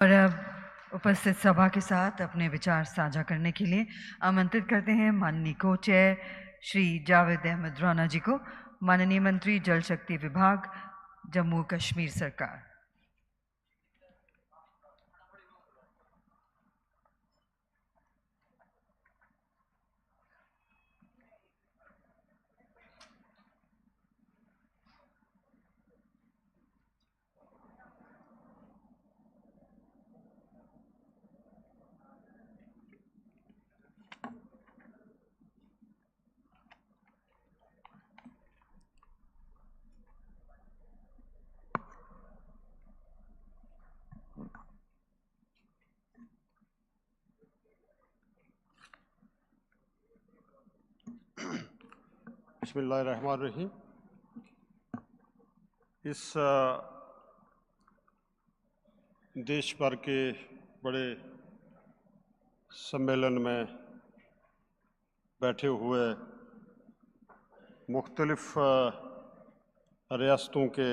और अब उपस्थित सभा के साथ अपने विचार साझा करने के लिए आमंत्रित करते हैं माननीय को चेयर श्री जावेद अहमद राना जी को, माननीय मंत्री जल शक्ति विभाग, जम्मू कश्मीर सरकार। बिस्मिल्लाहिर्रहमानिर्रहीम। इस देश भर के बड़े सम्मेलन में बैठे हुए मुख्तलिफ रियासतों के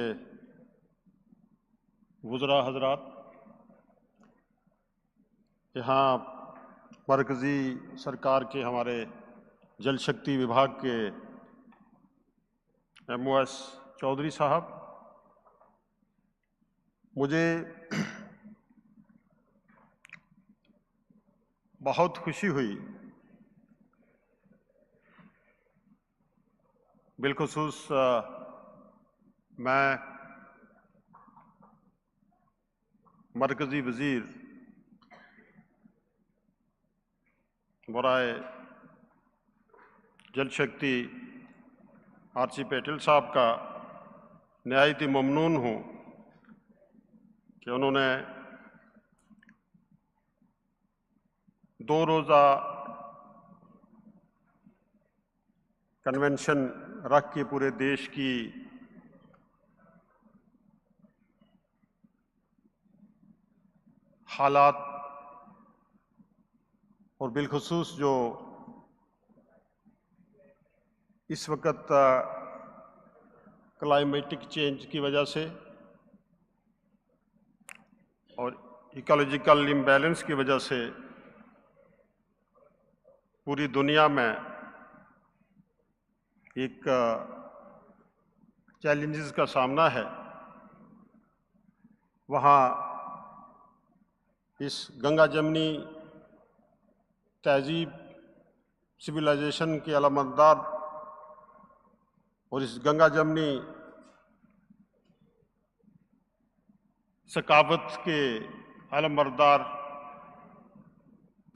वज़रा हज़रात, यहाँ मरकज़ी सरकार के हमारे जल शक्ति विभाग के MOS चौधरी साहब, मुझे बहुत खुशी हुई बिलखुसूस मैं मरकज़ी वज़ीर बराए जल शक्ति RC पटेल साहब का नहायत ही ममनून हूँ कि उन्होंने 2 रोज़ा कन्वेंशन रख के पूरे देश की हालात और बिलखुसूस जो इस वक्त क्लाइमेटिक चेंज की वजह से और इकोलॉजिकल इम्बैलेंस की वजह से पूरी दुनिया में एक चैलेंजेस का सामना है, वहाँ इस गंगा जमनी तहजीब सिविलाइजेशन के अलमदार और इस गंगा जमनी सकावत के अलमबरदार,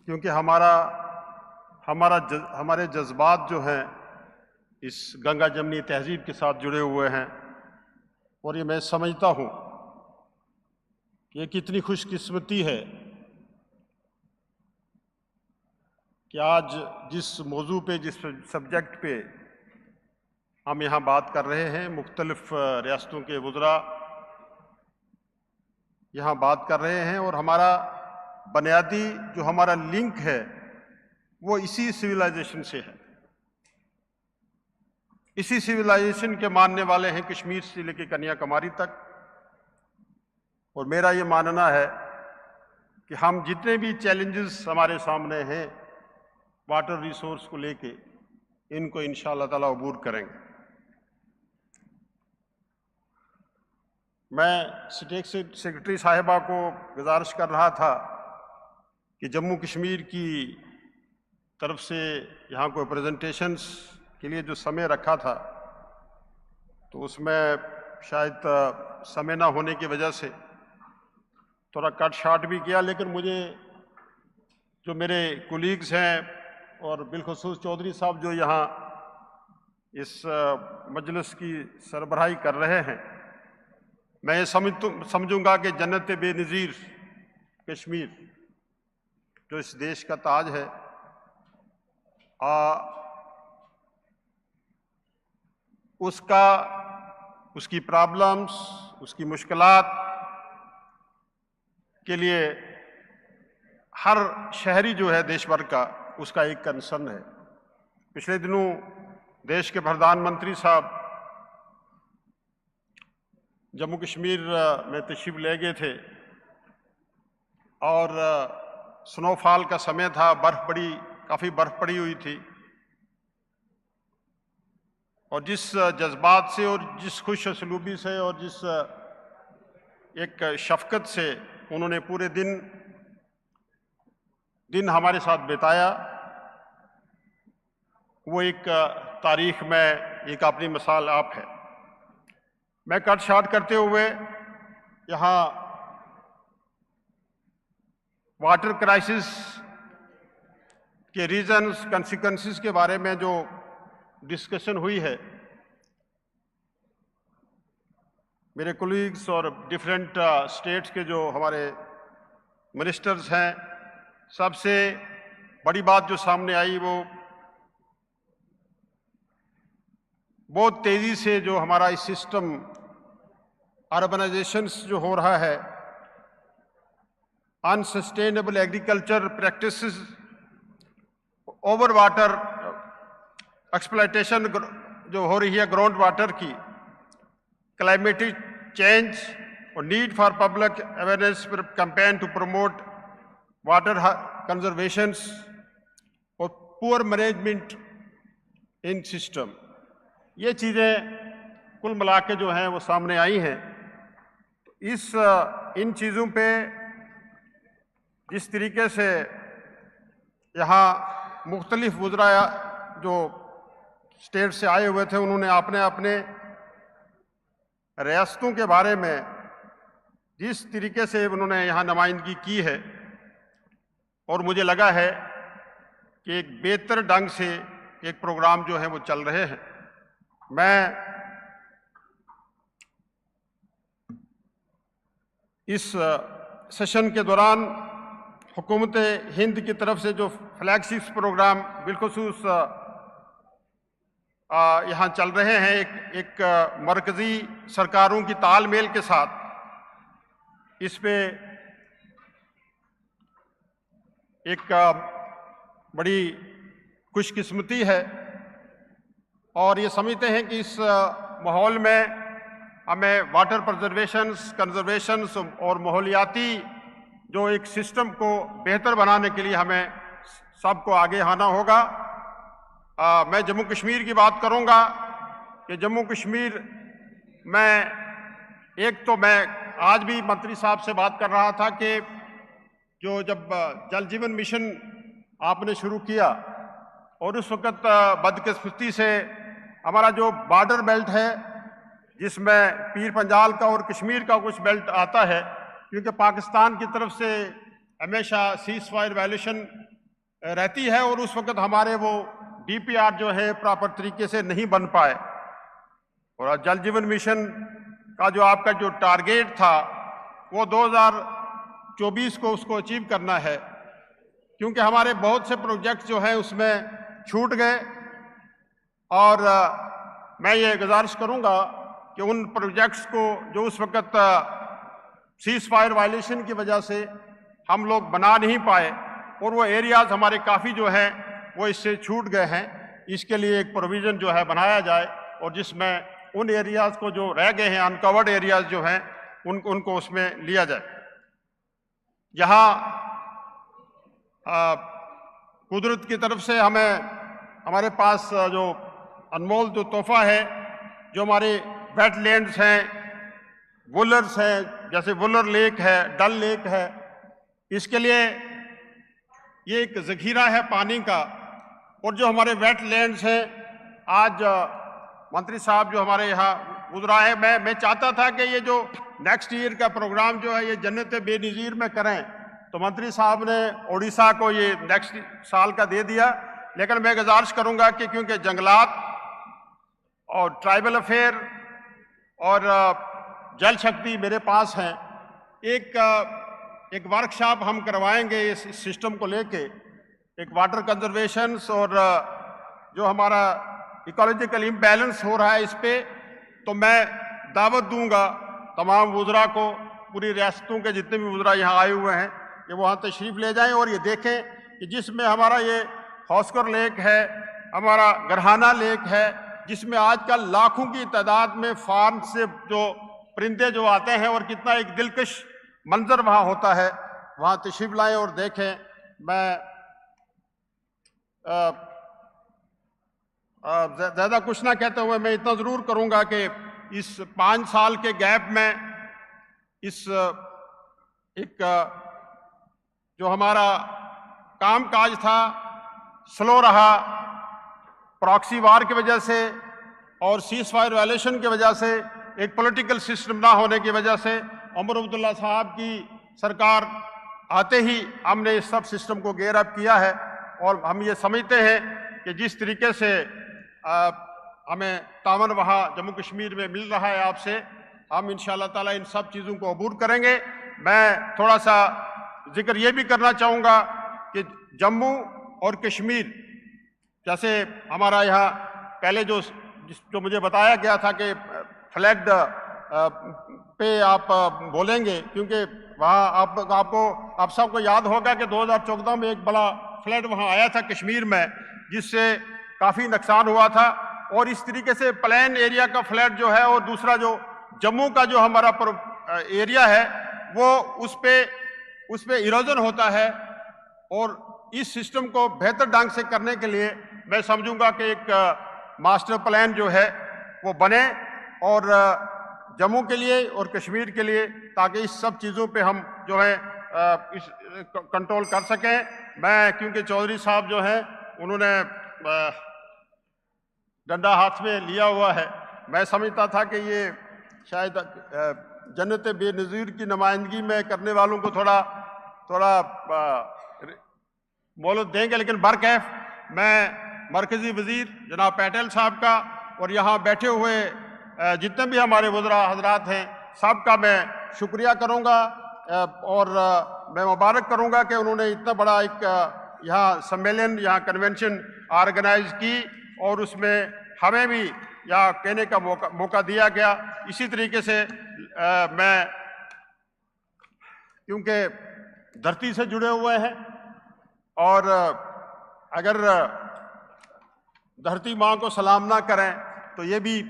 क्योंकि हमारे जज्बात जो हैं इस गंगा जमनी तहजीब के साथ जुड़े हुए हैं। और ये मैं समझता हूँ कि ये कितनी खुशकिस्मती है कि आज जिस मौजू पे, जिस सब्जेक्ट पे हम यहाँ बात कर रहे हैं, मुख्तलिफ रियासतों के वज़रा यहाँ बात कर रहे हैं और हमारा बुनियादी जो हमारा लिंक है वो इसी सिविलाइजेशन से है। इसी सिविलाइजेशन के मानने वाले हैं कश्मीर से लेकर कन्याकुमारी तक। और मेरा ये मानना है कि हम जितने भी चैलेंजेस हमारे सामने हैं वाटर रिसोर्स को लेके, इनको इंशाअल्लाह ताला अबूर करेंगे। मैं स्टेट सेक्रेटरी साहिबा को गुजारिश कर रहा था कि जम्मू कश्मीर की तरफ से यहाँ को प्रेजेंटेशंस के लिए जो समय रखा था, तो उसमें शायद समय ना होने की वजह से थोड़ा कट शार्ट भी किया। लेकिन मुझे जो मेरे कोलीग्स हैं और बिलखुसूस चौधरी साहब जो यहाँ इस मजलिस की सरबराही कर रहे हैं, मैं ये समझूंगा कि जन्नत बेनज़ीर कश्मीर जो इस देश का ताज है, उसकी प्रॉब्लम्स, उसकी मुश्किलात के लिए हर शहरी जो है देश भर का, उसका एक कंसर्न है। पिछले दिनों देश के प्रधानमंत्री साहब जम्मू कश्मीर में तशरीफ ले गए थे और स्नोफॉल का समय था, काफ़ी बर्फ पड़ी हुई थी। और जिस जज्बात से और जिस खुश असलूबी से और जिस एक शफकत से उन्होंने पूरे दिन हमारे साथ बिताया, वो एक तारीख में एक अपनी मिसाल आप है। मैं कट शार्ट करते हुए यहाँ वाटर क्राइसिस के रीजन्स, कंसिक्वेंसेस के बारे में जो डिस्कशन हुई है, मेरे कोलीग्स और डिफरेंट स्टेट्स के जो हमारे मिनिस्टर्स हैं, सबसे बड़ी बात जो सामने आई वो बहुत तेजी से जो हमारा इस सिस्टम अर्बनाइजेशंस जो हो रहा है, unsustainable agriculture practices, over water exploitation जो हो रही है ग्राउंड वाटर की, क्लाइमेटिक चेंज और need for public awareness campaign to promote water conservation और पुअर मैनेजमेंट इन सिस्टम, ये चीज़ें कुल मिला के जो हैं वो सामने आई हैं। इन चीज़ों पे जिस तरीके से यहाँ मुख्तलिफ वज़रा जो स्टेट से आए हुए थे, उन्होंने अपने रियासतों के बारे में जिस तरीके से उन्होंने यहाँ नुमाइंदगी की है, और मुझे लगा है कि एक बेहतर ढंग से एक प्रोग्राम जो है वो चल रहे हैं। मैं इस सेशन के दौरान हुकूमत हिंद की तरफ से जो फ्लैगशिप प्रोग्राम बिलखुसूस यहाँ चल रहे हैं, एक मरकज़ी सरकारों की तालमेल के साथ, इस पे एक बड़ी खुशकिस्मती है और ये समझते हैं कि इस माहौल में हमें वाटर कंजर्वेशन और माहौलियाती जो एक सिस्टम को बेहतर बनाने के लिए हमें सबको आगे आना होगा। मैं जम्मू कश्मीर की बात करूंगा कि जम्मू कश्मीर में मैं आज भी मंत्री साहब से बात कर रहा था कि जब जल जीवन मिशन आपने शुरू किया और उस वक़्त बदकिस्मती से हमारा जो बॉर्डर बेल्ट है, जिसमें पीर पंजाल का और कश्मीर का कुछ बेल्ट आता है, क्योंकि पाकिस्तान की तरफ से हमेशा सीज फायर वायलेशन रहती है और उस वक़्त हमारे वो DPR जो है प्रॉपर तरीके से नहीं बन पाए। और जल जीवन मिशन का जो आपका जो टारगेट था वो 2024 को उसको अचीव करना है, क्योंकि हमारे बहुत से प्रोजेक्ट जो हैं उसमें छूट गए। और मैं ये गुजारिश करूंगा कि उन प्रोजेक्ट्स को जो उस वक़्त सीज फायर वायलेशन की वजह से हम लोग बना नहीं पाए और वो एरियाज़ हमारे काफ़ी जो हैं वो इससे छूट गए हैं, इसके लिए एक प्रोविज़न जो है बनाया जाए और जिसमें उन एरियाज़ को जो रह गए हैं, अनकवर्ड एरियाज़ जो हैं, उनको उसमें लिया जाए। यहाँ कुदरत की तरफ से हमारे पास जो अनमोल जो तोहफा है, जो हमारे वेटलैंड्स हैं, वुलर्स हैं, जैसे वुलर लेक है, डल लेक है, इसके लिए ये एक ज़ख़ीरा है पानी का। और जो हमारे वेटलैंड्स हैं, आज मंत्री साहब जो हमारे यहाँ गुजरा है, मैं चाहता था कि ये जो नेक्स्ट ईयर का प्रोग्राम जो है ये जन्नत बेनज़ीर में करें, तो मंत्री साहब ने उड़ीसा को ये नेक्स्ट साल का दे दिया। लेकिन मैं गुजारिश करूँगा कि क्योंकि जंगलात और ट्राइबल अफेयर और जल शक्ति मेरे पास हैं, एक वर्कशॉप हम करवाएंगे इस सिस्टम को लेके, एक वाटर कंजर्वेशंस और जो हमारा इकोलॉजिकल इम्बैलेंस हो रहा है इस पे, तो मैं दावत दूंगा तमाम वुज़रा को, पूरी रियासतों के जितने भी वुज़रा यहाँ आए हुए हैं, कि वहाँ तशरीफ़ ले जाएं और ये देखें कि जिसमें हमारा ये हौसकर लेक है, हमारा गरहाना लेक है, जिसमें आजकल लाखों की तादाद में फार्म से जो परिंदे जो आते हैं और कितना एक दिलकश मंजर वहाँ होता है, वहाँ तशरीफ लाएं और देखें। मैं ज़्यादा कुछ ना कहते हुए मैं इतना ज़रूर करूँगा कि इस 5 साल के गैप में इस एक जो हमारा काम काज था स्लो रहा, प्रॉक्सी वार की वजह से और सीज फायर वायलेशन की वजह से, एक पॉलिटिकल सिस्टम ना होने की वजह से उमर अब्दुल्ला साहब की सरकार आते ही हमने इस सब सिस्टम को गेयर अप किया है। और हम ये समझते हैं कि जिस तरीके से हमें तावन वहाँ जम्मू कश्मीर में मिल रहा है आपसे, हम इंशाअल्लाह ताला इन सब चीज़ों को अबूर करेंगे। मैं थोड़ा सा जिक्र ये भी करना चाहूँगा कि जम्मू और कश्मीर, जैसे हमारा यहाँ पहले जो मुझे बताया गया था कि फ्लैग पे आप बोलेंगे, क्योंकि वहाँ आप सबको याद होगा कि 2014 में एक बड़ा फ्लड वहाँ आया था कश्मीर में, जिससे काफ़ी नुकसान हुआ था। और इस तरीके से प्लेन एरिया का फ्लड जो है और दूसरा जो जम्मू का जो हमारा एरिया है वो उस पे इरोजन होता है। और इस सिस्टम को बेहतर ढंग से करने के लिए मैं समझूंगा कि एक मास्टर प्लान जो है वो बने और जम्मू के लिए और कश्मीर के लिए, ताकि इस सब चीज़ों पे हम जो है इस कंट्रोल कर सकें। मैं क्योंकि चौधरी साहब जो हैं उन्होंने डंडा हाथ में लिया हुआ है, मैं समझता था कि ये शायद जन्नत बेनज़ीर की नुमाइंदगी में करने वालों को थोड़ा मोहलत देंगे, लेकिन बरकैफ मैं मरकज़ी वज़ीर जनाब पटेल साहब का और यहाँ बैठे हुए जितने भी हमारे वज़रा हजरात हैं सबका मैं शुक्रिया करूँगा और मैं मुबारक करूँगा कि उन्होंने इतना बड़ा एक यहाँ सम्मेलन, यहाँ कन्वेंशन ऑर्गेनाइज की और उसमें हमें भी यहाँ कहने का मौका दिया गया। इसी तरीके से मैं क्योंकि धरती से जुड़े हुए हैं और अगर धरती माँ को सलाम ना करें तो ये भी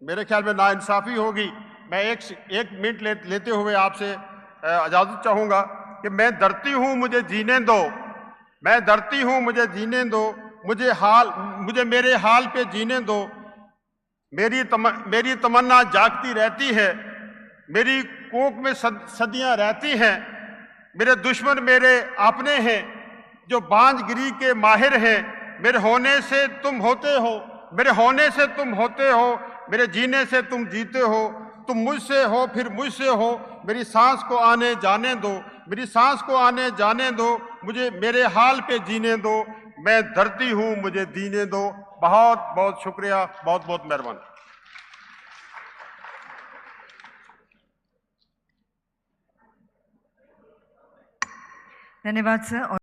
मेरे ख्याल में नाइंसाफ़ी होगी। मैं एक मिनट लेते हुए आपसे इजाज़त चाहूँगा कि मैं धरती हूँ मुझे जीने दो, मैं धरती हूँ मुझे जीने दो, मुझे मेरे हाल पे जीने दो। मेरी तमन्ना जागती रहती है, मेरी कोख में सदियाँ रहती हैं। मेरे दुश्मन मेरे अपने हैं जो बांझगिरी के माहिर हैं। मेरे होने से तुम होते हो, मेरे होने से तुम होते हो, मेरे जीने से तुम जीते हो। तुम मुझसे हो फिर मुझसे हो, मेरी सांस को आने जाने दो, मेरी सांस को आने जाने दो, मुझे मेरे हाल पे जीने दो। मैं धरती हूँ मुझे जीने दो। बहुत बहुत शुक्रिया, बहुत बहुत मेहरबानी। धन्यवाद सर।